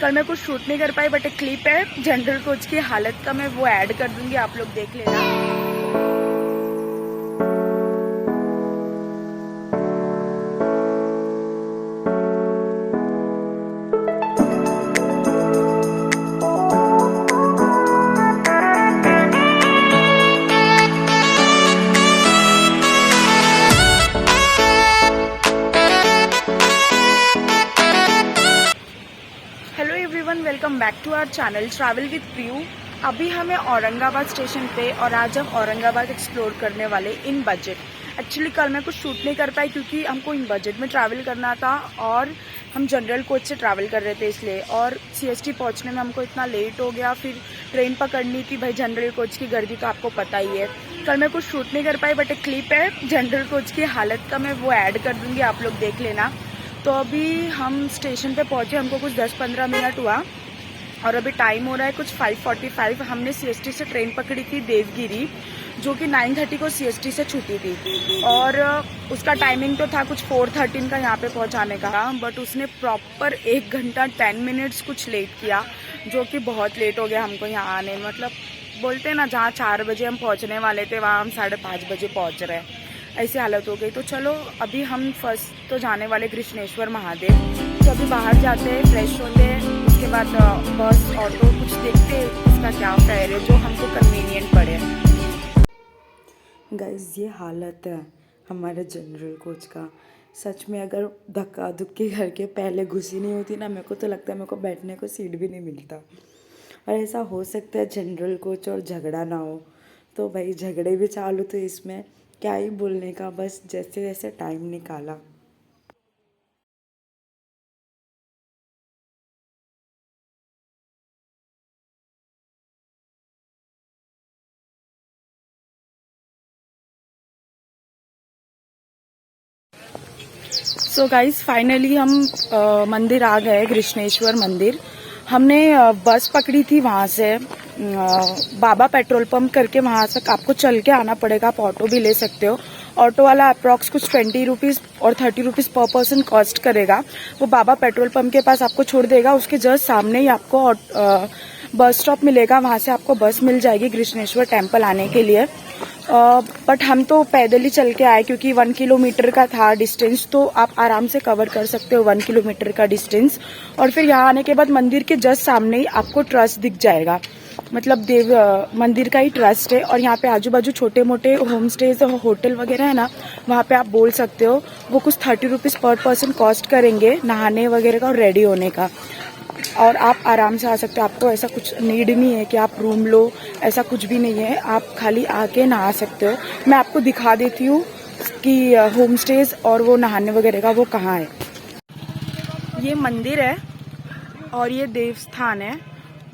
कल मैं कुछ शूट नहीं कर पाई, बट एक क्लिप है जनरल कोच की हालत का, मैं वो ऐड कर दूंगी, आप लोग देख लेना। Hello everyone, welcome back to our channel travel with Priyu. अभी हमें औरंगाबाद स्टेशन पे, और आज हम औरंगाबाद एक्सप्लोर करने वाले इन बजट। एक्चुअली कल मैं कुछ शूट नहीं कर पाई क्योंकि हमको इन बजट में ट्रैवल करना था और हम जनरल कोच से ट्रैवल कर रहे थे इसलिए, और सीएसटी पहुंचने में हमको इतना लेट हो गया। फिर ट्रेन पकड़नी थी, भाई जनरल कोच की गर्दी तो आपको पता ही है। कल मैं कुछ शूट नहीं कर पाई, बट एक क्लिप है जनरल कोच की हालत का, मैं वो ऐड कर दूँगी, आप लोग देख लेना। तो अभी हम स्टेशन पे पहुंचे, हमको कुछ 10-15 मिनट हुआ और अभी टाइम हो रहा है कुछ 5:45। हमने सीएसटी से ट्रेन पकड़ी थी देवगिरी, जो कि 9:30 को सीएसटी से छूटी थी, और उसका टाइमिंग तो था कुछ 4:13 का यहाँ पे पहुँचाने का, बट उसने प्रॉपर 1 घंटा 10 मिनट्स कुछ लेट किया, जो कि बहुत लेट हो गया हमको यहाँ आने में। मतलब बोलते हैं ना, जहाँ 4 बजे हम पहुँचने वाले थे वहाँ हम 5:30 बजे पहुँच रहे हैं, ऐसी हालत हो गई। तो चलो अभी हम फर्स्ट तो जाने वाले कृष्णेश्वर महादेव। तो अभी बाहर जाते हैं, फ्रेश होते हैं, उसके बाद बस ऑटो कुछ देखते हैं इसका क्या फेयर है जो हमको कन्वीनियंट पड़े। गाइस, ये हालत है हमारे जनरल कोच का। सच में अगर धक्का धुक्की करके पहले घुसी नहीं होती ना, मेरे को तो लगता है मेरे को बैठने को सीट भी नहीं मिलता। और ऐसा हो सकता है जनरल कोच और झगड़ा ना हो, तो भाई झगड़े भी चालू थे इसमें, क्या ही बोलने का, बस जैसे जैसे टाइम निकाला। सो गाइस, फाइनली हम मंदिर आ गए, कृष्णेश्वर मंदिर। हमने बस पकड़ी थी वहाँ से, बाबा पेट्रोल पंप करके, वहाँ से आपको चल के आना पड़ेगा, आप ऑटो भी ले सकते हो। ऑटो वाला अप्रॉक्स कुछ 20 रुपीज़ और 30 रुपीज़ पर पर्सन कॉस्ट करेगा। वो बाबा पेट्रोल पंप के पास आपको छोड़ देगा, उसके जस्ट सामने ही आपको बस स्टॉप मिलेगा, वहाँ से आपको बस मिल जाएगी कृष्णेश्वर टेम्पल आने के लिए। बट हम तो पैदल ही चल के आए क्योंकि 1 किलोमीटर का था डिस्टेंस, तो आप आराम से कवर कर सकते हो 1 किलोमीटर का डिस्टेंस। और फिर यहाँ आने के बाद मंदिर के जस्ट सामने ही आपको ट्रस्ट दिख जाएगा, मतलब देव मंदिर का ही ट्रस्ट है। और यहाँ पे आजू बाजू छोटे मोटे होम स्टेज और होटल वगैरह है ना, वहाँ पे आप बोल सकते हो। वो कुछ 30 रुपीज़ पर पर्सन कॉस्ट करेंगे नहाने वगैरह का और रेडी होने का, और आप आराम से आ सकते हो। आपको ऐसा कुछ नीड नहीं है कि आप रूम लो, ऐसा कुछ भी नहीं है, आप खाली आके नहा सकते हो। मैं आपको दिखा देती हूँ कि होम स्टेज और वो नहाने वगैरह का वो कहाँ है। ये मंदिर है और ये देवस्थान है,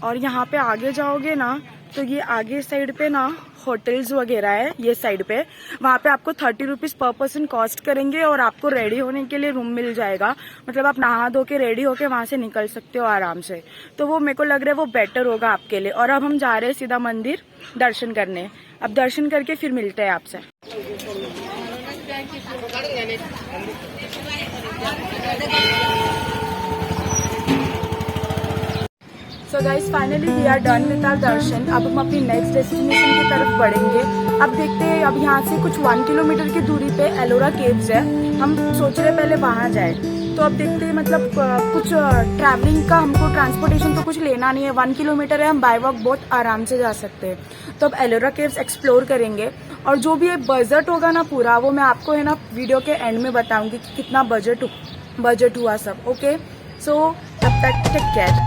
और यहाँ पे आगे जाओगे ना तो ये आगे साइड पे ना होटल्स वगैरह है, ये साइड पे। वहाँ पे आपको 30 रुपीज़ पर पर्सन कॉस्ट करेंगे और आपको रेडी होने के लिए रूम मिल जाएगा। मतलब आप नहा धो के रेडी होके वहाँ से निकल सकते हो आराम से। तो वो मेरे को लग रहा है वो बेटर होगा आपके लिए। और अब हम जा रहे हैं सीधा मंदिर दर्शन करने। अब दर्शन करके फिर मिलते हैं आपसे। So guys, finally we are done with our darshan. अब हम अपनी नेक्स्ट डेस्टिनेशन की तरफ बढ़ेंगे। अब देखते हैं, अब यहाँ से कुछ 1 किलोमीटर की दूरी पे एलोरा केव्स है। हम सोच रहे पहले वहाँ जाए, तो अब देखते हैं, मतलब कुछ ट्रैवलिंग का हमको ट्रांसपोर्टेशन तो कुछ लेना नहीं है, 1 किलोमीटर है, हम बाय वॉक बहुत आराम से जा सकते हैं। तो अब एलोरा केव्स एक्सप्लोर करेंगे, और जो भी बजट होगा ना पूरा, वो मैं आपको है ना वीडियो के एंड में बताऊंगी कि कितना बजट हुआ सब। ओके, सो तब तक take care.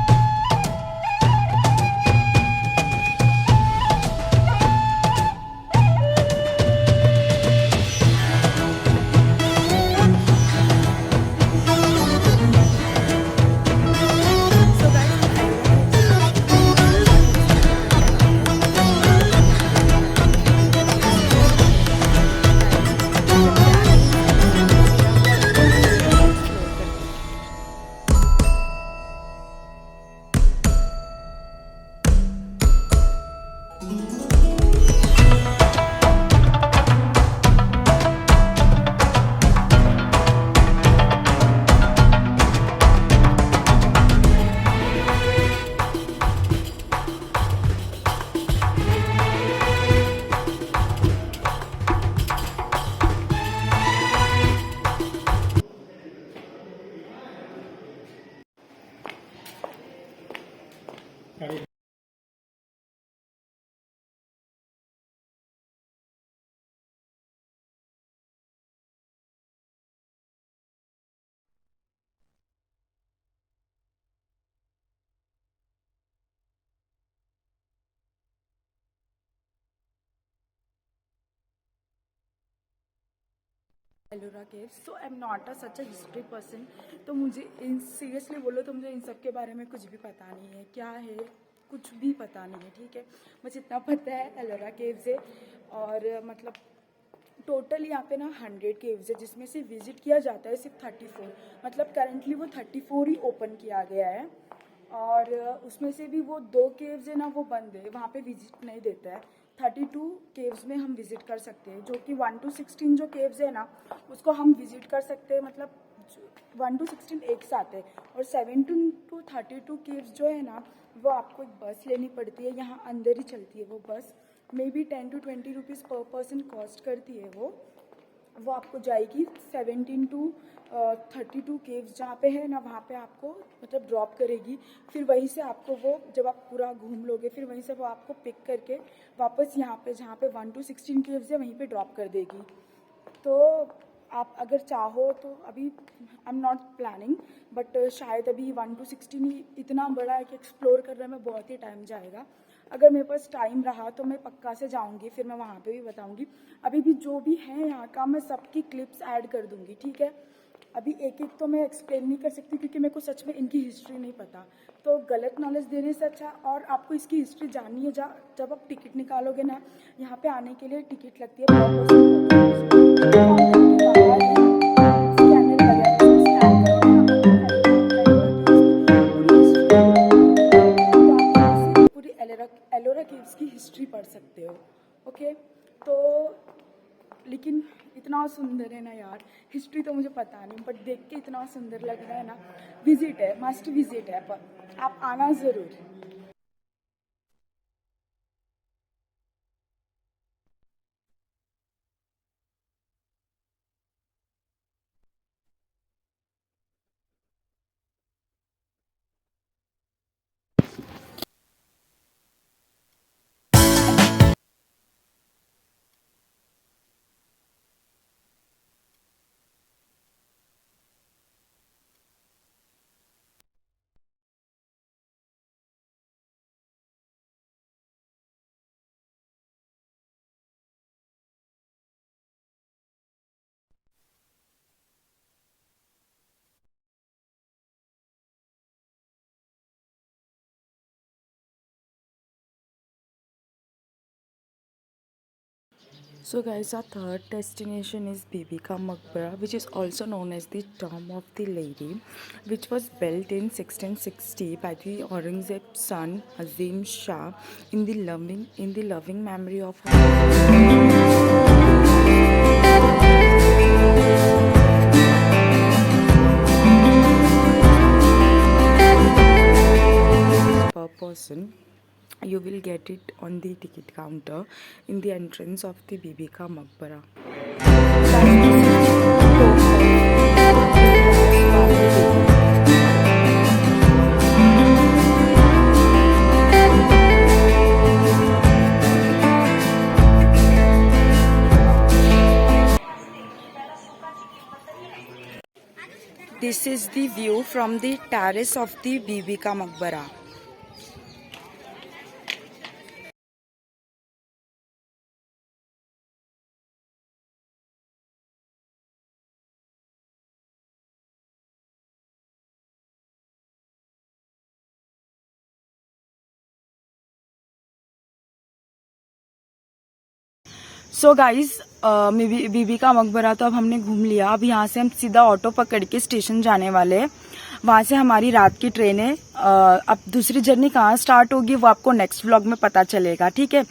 Ellora caves. So I am not a such a history person, तो मुझे इन सीरियसली बोलो तो मुझे इन सब के बारे में कुछ भी पता नहीं है, क्या है कुछ भी पता नहीं है, ठीक है। मुझे इतना पता है एलोरा केव्स है, और मतलब टोटल यहाँ पे ना 100 केव्स है, जिसमें से विजिट किया जाता है सिर्फ 34। मतलब करंटली वो 34 ही ओपन किया गया है, और उसमें से भी वो 2 केव्स है ना वो बंद है, वहाँ पे विजिट नहीं देता है। 32 केव्स में हम विजिट कर सकते हैं, जो कि 1 to 16 जो केव्स है ना उसको हम विजिट कर सकते हैं, मतलब 1 to 16 एक साथ है। और 17 to 32 केव्स जो है ना वो आपको एक बस लेनी पड़ती है, यहाँ अंदर ही चलती है वो बस, मे बी 10 to 20 रुपीज़ पर पर्सन कॉस्ट करती है वो आपको जाएगी 17 to 32 केव्स जहाँ पे है ना वहाँ पे आपको मतलब ड्रॉप करेगी। फिर वहीं से आपको वो जब आप पूरा घूम लोगे फिर वहीं से वो आपको पिक करके वापस यहाँ पे जहाँ पे 1 to 16 केव्स है वहीं पे ड्रॉप कर देगी। तो आप अगर चाहो तो अभी आई एम नॉट प्लानिंग, बट शायद अभी 1 to 16 ही इतना बड़ा है कि एक्सप्लोर करने में बहुत ही टाइम जाएगा। अगर मेरे पास टाइम रहा तो मैं पक्का से जाऊंगी, फिर मैं वहाँ पे भी बताऊंगी। अभी भी जो भी है यहाँ का मैं सबकी क्लिप्स ऐड कर दूंगी, ठीक है। अभी एक एक तो मैं एक्सप्लेन नहीं कर सकती क्योंकि मेरे को सच में इनकी हिस्ट्री नहीं पता, तो गलत नॉलेज देने से अच्छा और आपको इसकी हिस्ट्री जाननी है। जब आप टिकट निकालोगे ना यहाँ पे आने के लिए टिकट लगती है, एलोरा केव्स की हिस्ट्री पढ़ सकते हो, ओके। तो लेकिन इतना सुंदर है ना यार, हिस्ट्री तो मुझे पता नहीं बट देख के इतना सुंदर लग रहा है ना, विजिट है, मस्ट विजिट है, पर आप आना ज़रूर। So guys, our third destination is Bibi Ka Maqbara, which is also known as the Tomb of the Lady, which was built in 1660 by the Aurangzeb's son Azim Shah in the loving memory of per person. You will get it on the ticket counter in the entrance of the Bibi Ka Maqbara. This is the view from the terrace of the Bibi Ka Maqbara. So guys Bibi Ka Maqbara तो अब हमने घूम लिया। अब यहाँ से हम सीधा ऑटो पकड़ के स्टेशन जाने वाले हैं। वहाँ से हमारी रात की ट्रेन है। अब दूसरी जर्नी कहाँ स्टार्ट होगी वो आपको नेक्स्ट व्लॉग में पता चलेगा, ठीक है।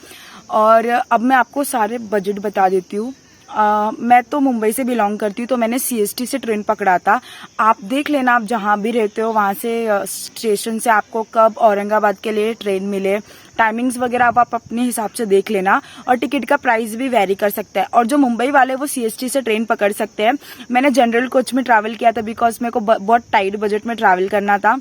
और अब मैं आपको सारे बजट बता देती हूँ। मैं तो मुंबई से बिलोंग करती हूँ, तो मैंने CST से ट्रेन पकड़ा था। आप देख लेना, आप जहाँ भी रहते हो वहाँ से स्टेशन से आपको कब औरंगाबाद के लिए ट्रेन मिले, टाइमिंग्स वगैरह आप अपने हिसाब से देख लेना। और टिकट का प्राइस भी वेरी कर सकता है। और जो मुंबई वाले वो CST से ट्रेन पकड़ सकते हैं। मैंने जनरल कोच में ट्रैवल किया था बिकॉज मेरे को बहुत टाइट बजट में ट्रैवल करना था।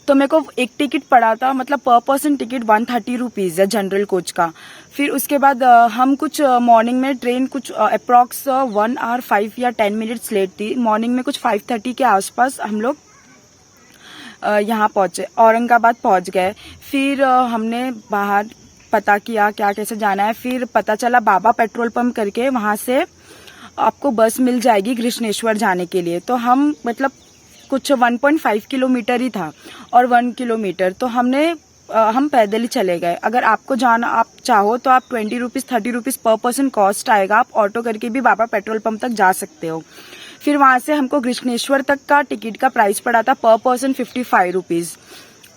तो मेरे को एक टिकट पड़ा था, मतलब पर पर्सन टिकट 130 रुपीज़ है जनरल कोच का। फिर उसके बाद हम कुछ मॉर्निंग में ट्रेन कुछ अप्रॉक्स 1 आवर 5 या 10 मिनट्स लेट थी। मॉर्निंग में कुछ 5:30 के आसपास हम लोग यहाँ पहुँचे, औरंगाबाद पहुँच गए। फिर हमने बाहर पता किया क्या कैसे जाना है। फिर पता चला बाबा पेट्रोल पंप करके वहाँ से आपको बस मिल जाएगी कृष्णेश्वर जाने के लिए। तो हम मतलब कुछ 1.5 किलोमीटर ही था और 1 किलोमीटर तो हम पैदल ही चले गए। अगर आपको जाना आप चाहो तो आप 20 रुपीज़ 30 रुपीज़ पर पर्सन कॉस्ट आएगा, आप ऑटो करके भी बाबा पेट्रोल पंप तक जा सकते हो। फिर वहाँ से हमको कृष्णेश्वर तक का टिकट का प्राइस पड़ा था पर पर्सन 55 रुपीज़।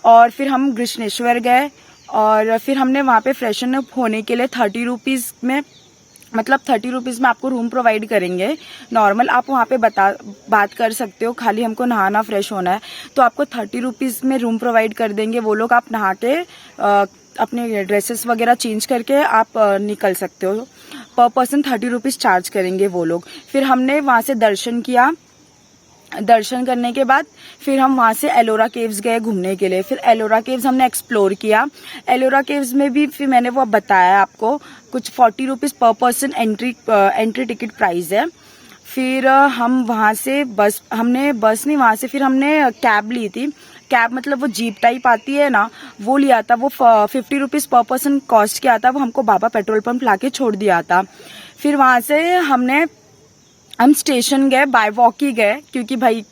और फिर हम कृष्णेश्वर गए और फिर हमने वहाँ पे फ्रेशन अप होने के लिए 30 रुपीज़ में, मतलब 30 रुपीज़ में आपको रूम प्रोवाइड करेंगे नॉर्मल। आप वहाँ पे बात कर सकते हो, खाली हमको नहाना फ्रेश होना है तो आपको 30 रुपीज़ में रूम प्रोवाइड कर देंगे वो लोग। आप नहा के अपने ड्रेसेस वगैरह चेंज करके आप निकल सकते हो। पर पर्सन 30 रुपीज़ चार्ज करेंगे वो लोग। फिर हमने वहाँ से दर्शन किया। दर्शन करने के बाद फिर हम वहाँ से एलोरा केव्स गए घूमने के लिए। फिर एलोरा केव्स हमने एक्सप्लोर किया। एलोरा केव्स में भी फिर मैंने वो बताया आपको कुछ 40 रुपीज़ पर पर्सन एंट्री टिकट प्राइस है। फिर हम वहाँ से वहाँ से फिर हमने कैब ली थी। कैब मतलब वो जीप टाइप आती है ना, वो लिया था। वो 50 रुपीज़ पर पर्सन कॉस्ट किया था। वो हमको बाबा पेट्रोल पंप लाके छोड़ दिया था। फिर वहाँ से हम स्टेशन गए, बाय वॉक ही गए, क्योंकि भाई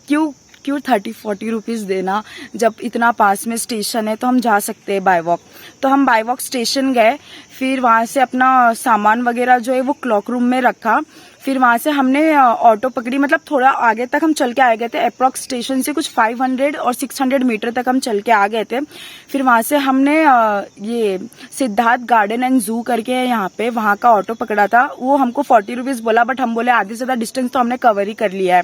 क्यों 30-40 रुपीज़ देना, जब इतना पास में स्टेशन है तो हम जा सकते हैं बाय वॉक। तो हम बाय वॉक स्टेशन गए। फिर वहाँ से अपना सामान वगैरह जो है वो क्लॉक रूम में रखा। फिर वहाँ से हमने ऑटो पकड़ी, मतलब थोड़ा आगे तक हम चल के आ गए थे। अप्रॉक्स स्टेशन से कुछ 500 और 600 मीटर तक हम चल के आ गए थे। फिर वहाँ से हमने ये सिद्धार्थ गार्डन एंड जू करके यहाँ पे वहाँ का ऑटो पकड़ा था। वो हमको 40 रुपीज़ बोला, बट हम बोले आधे से ज़्यादा डिस्टेंस तो हमने कवर ही कर लिया है,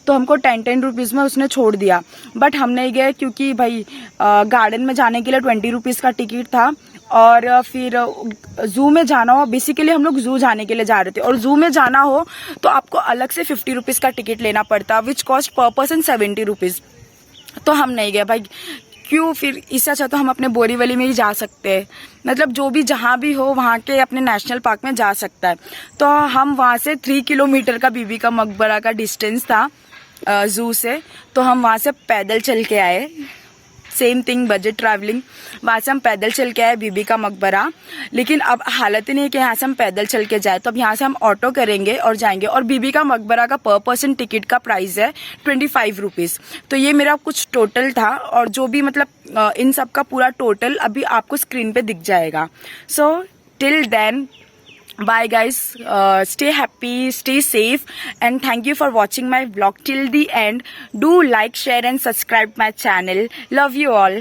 तो हमको 10 रुपीज़ में उसने छोड़ दिया। बट हम नहीं गए क्योंकि भाई गार्डन में जाने के लिए 20 रुपीज़ का टिकट था। और फिर जू में जाना हो, बेसिकली हम लोग जू जाने के लिए जा रहे थे, और जू में जाना हो तो आपको अलग से 50 रुपीज़ का टिकट लेना पड़ता, which cost per person 70 rupees. तो हम नहीं गए भाई, क्यों? फिर इससे अच्छा तो हम अपने बोरीवली में ही जा सकते हैं, मतलब जो भी जहाँ भी हो वहाँ के अपने नेशनल पार्क में जा सकता है। तो हम वहाँ से 3 किलोमीटर का बीबी का मकबरा का डिस्टेंस था जू से, तो हम वहाँ से पैदल चल के आए। Same thing, budget travelling. वहाँ से हम पैदल चल के आए बीबी का मकबरा, लेकिन अब हालत ही नहीं है कि यहाँ से हम पैदल चल के जाए, तो अब यहाँ से हम ऑटो करेंगे और जाएंगे। और बीबी का मकबरा का पर पर्सन टिकट का प्राइस है 25 रुपीज़। तो ये मेरा कुछ टोटल था, और जो भी मतलब इन सब का पूरा टोटल अभी आपको स्क्रीन पे दिख जाएगा। So till then, bye guys, stay happy, stay safe, and thank you for watching my vlog till the end. Do like, share and subscribe my channel. Love you all.